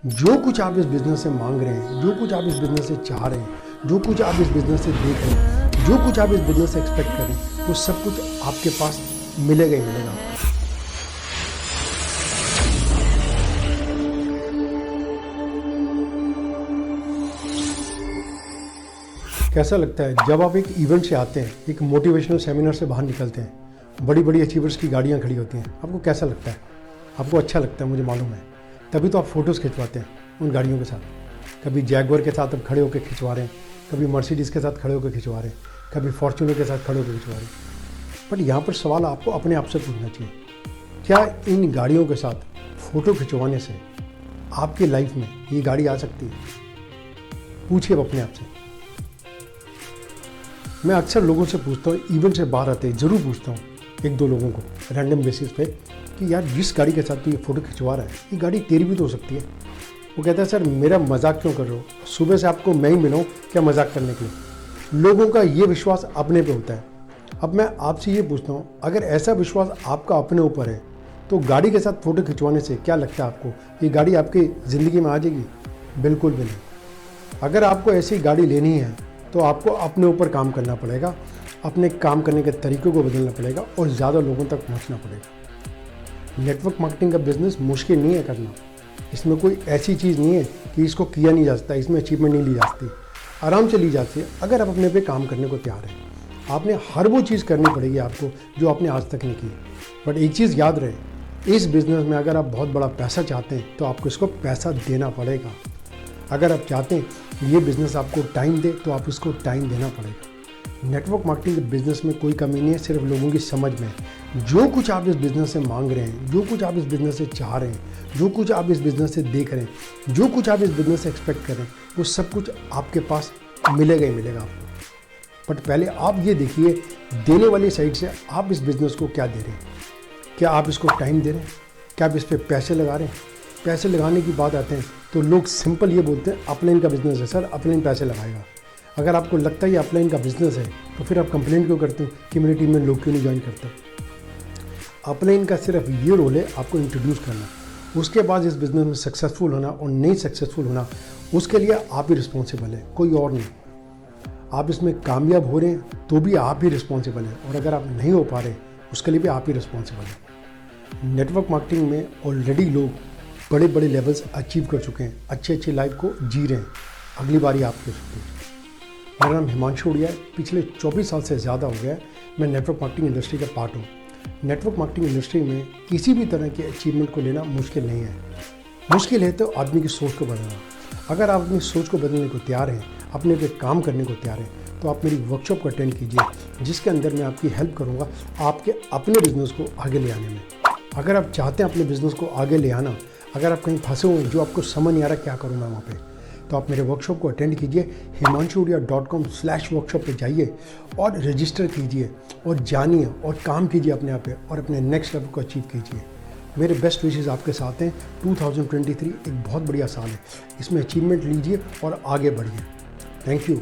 जो कुछ आप इस बिज़नेस से मांग रहे हैं, जो कुछ आप इस बिज़नेस से चाह रहे हैं, जो कुछ आप इस बिज़नेस से देख रहे हैं, जो कुछ आप इस बिज़नेस से एक्सपेक्ट करें, वो सब कुछ आपके पास मिलेगा ही मिलेगा। कैसा लगता है जब आप एक इवेंट से आते हैं, एक मोटिवेशनल सेमिनार से बाहर निकलते हैं, बड़ी बड़ी अचीवर्स की गाड़ियाँ खड़ी होती हैं, आपको कैसा लगता है? आपको अच्छा लगता है, मुझे मालूम है। तभी तो आप फ़ोटोज़ खिंचवाते हैं उन गाड़ियों के साथ। कभी जैगुआर के साथ आप खड़े होकर खिंचवा रहे हैं, कभी मर्सिडीज़ के साथ खड़े होकर खिंचवा रहे हैं, कभी फॉर्च्यूनर के साथ खड़े होकर खिंचवा रहे हैं। बट यहाँ पर सवाल आपको अपने आप से पूछना चाहिए, क्या इन गाड़ियों के साथ फ़ोटो खिंचवाने से आपकी लाइफ में ये गाड़ी आ सकती है? पूछिए अपने आप से। मैं अक्सर लोगों से पूछता हूँ, इवेंट से बाहर आते हैं ज़रूर पूछता हूँ एक दो लोगों को रैंडम बेसिस पे कि यार जिस गाड़ी के साथ तू ये फ़ोटो खिंचवा रहा है, ये गाड़ी तेरी भी तो हो सकती है। वो कहता है सर मेरा मजाक क्यों कर रहे हो, सुबह से आपको मैं ही मिला हूँ क्या मजाक करने के लिए। लोगों का ये विश्वास अपने पे होता है। अब मैं आपसे ये पूछता हूँ, अगर ऐसा विश्वास आपका अपने ऊपर है तो गाड़ी के साथ फ़ोटो खिंचवाने से क्या लगता है आपको ये गाड़ी आपकी ज़िंदगी में आ जाएगी? बिल्कुल भी नहीं। अगर आपको ऐसी गाड़ी लेनी है तो आपको अपने ऊपर काम करना पड़ेगा, अपने काम करने के तरीक़ों को बदलना पड़ेगा और ज़्यादा लोगों तक पहुंचना पड़ेगा। नेटवर्क मार्केटिंग का बिज़नेस मुश्किल नहीं है करना। इसमें कोई ऐसी चीज़ नहीं है कि इसको किया नहीं जा सकता, इसमें अचीवमेंट नहीं ली जा सकती, आराम से ली जाती है अगर आप अपने पे काम करने को तैयार हैं। आपने हर वो चीज़ करनी पड़ेगी आपको जो आपने आज तक नहीं की। बट एक चीज़ याद रहे, इस बिज़नेस में अगर आप बहुत बड़ा पैसा चाहते हैं तो आपको इसको पैसा देना पड़ेगा। अगर आप चाहते हैं ये बिज़नेस आपको टाइम दे तो आप इसको टाइम देना पड़ेगा। नेटवर्क मार्केटिंग के बिज़नेस में कोई कमी नहीं है, सिर्फ लोगों की समझ में। जो कुछ आप इस बिज़नेस से मांग रहे हैं, जो कुछ आप इस बिज़नेस से चाह रहे हैं, जो कुछ आप इस बिज़नेस से देख रहे हैं, जो कुछ आप इस बिज़नेस से एक्सपेक्ट कर रहे हैं, वो सब कुछ आपके पास मिलेगा ही मिलेगा आपको। बट पहले आप ये देखिए देने वाली साइड से आप इस बिज़नेस को क्या दे रहे हैं। क्या आप इसको टाइम दे रहे हैं? क्या आप इस पर पैसे लगा रहे हैं? पैसे लगाने की बात आते हैं तो लोग सिंपल ये बोलते हैं अपलाइन का बिज़नेस है सर, अपलाइन पैसे लगाएगा। अगर आपको लगता है ये अपलाइन का बिज़नेस है तो फिर आप कंप्लेंट क्यों करते हो कि मेरी टीम में लोग क्यों नहीं ज्वाइन करते? अपलाइन का सिर्फ ये रोल है आपको इंट्रोड्यूस करना, उसके बाद इस बिज़नेस में सक्सेसफुल होना और नहीं सक्सेसफुल होना उसके लिए आप ही रिस्पॉन्सिबल है, कोई और नहीं। आप इसमें कामयाब हो रहे हैं तो भी आप ही रिस्पॉन्सिबल हैं, और अगर आप नहीं हो पा रहे उसके लिए भी आप ही रिस्पॉन्सिबल हैं। नेटवर्क मार्केटिंग में ऑलरेडी लोग बड़े बड़े लेवल्स अचीव कर चुके हैं, अच्छी लाइफ को जी रहे हैं। अगली बारी आपकी हो सकती है। मेरा नाम हिमांशु उड़िया है, पिछले 24 साल से ज़्यादा हो गया है मैं नेटवर्क मार्केटिंग इंडस्ट्री का पार्ट हूँ। नेटवर्क मार्केटिंग इंडस्ट्री में किसी भी तरह के अचीवमेंट को लेना मुश्किल नहीं है। मुश्किल है तो आदमी की सोच को बदलना। अगर आप अपनी सोच को बदलने को तैयार हैं, अपने पे काम करने को तैयार हैं, तो आप मेरी वर्कशॉप को अटेंड कीजिए, जिसके अंदर मैं आपकी हेल्प करूँगा आपके अपने बिज़नेस को आगे ले आने में। अगर आप चाहते हैं अपने बिज़नेस को आगे ले आना, अगर आप कहीं फंसे हुए हैं जो आपको समझ नहीं आ रहा क्या करूँ मैं वहाँ पे, तो आप मेरे वर्कशॉप को अटेंड कीजिए। himanshuudia.com/workshop पे जाइए और रजिस्टर कीजिए और जानिए और काम कीजिए अपने आप पे और अपने नेक्स्ट लेवल को अचीव कीजिए। मेरे बेस्ट विशेज़ आपके साथ हैं। 2023 एक बहुत बढ़िया साल है, इसमें अचीवमेंट लीजिए और आगे बढ़िए। Thank you.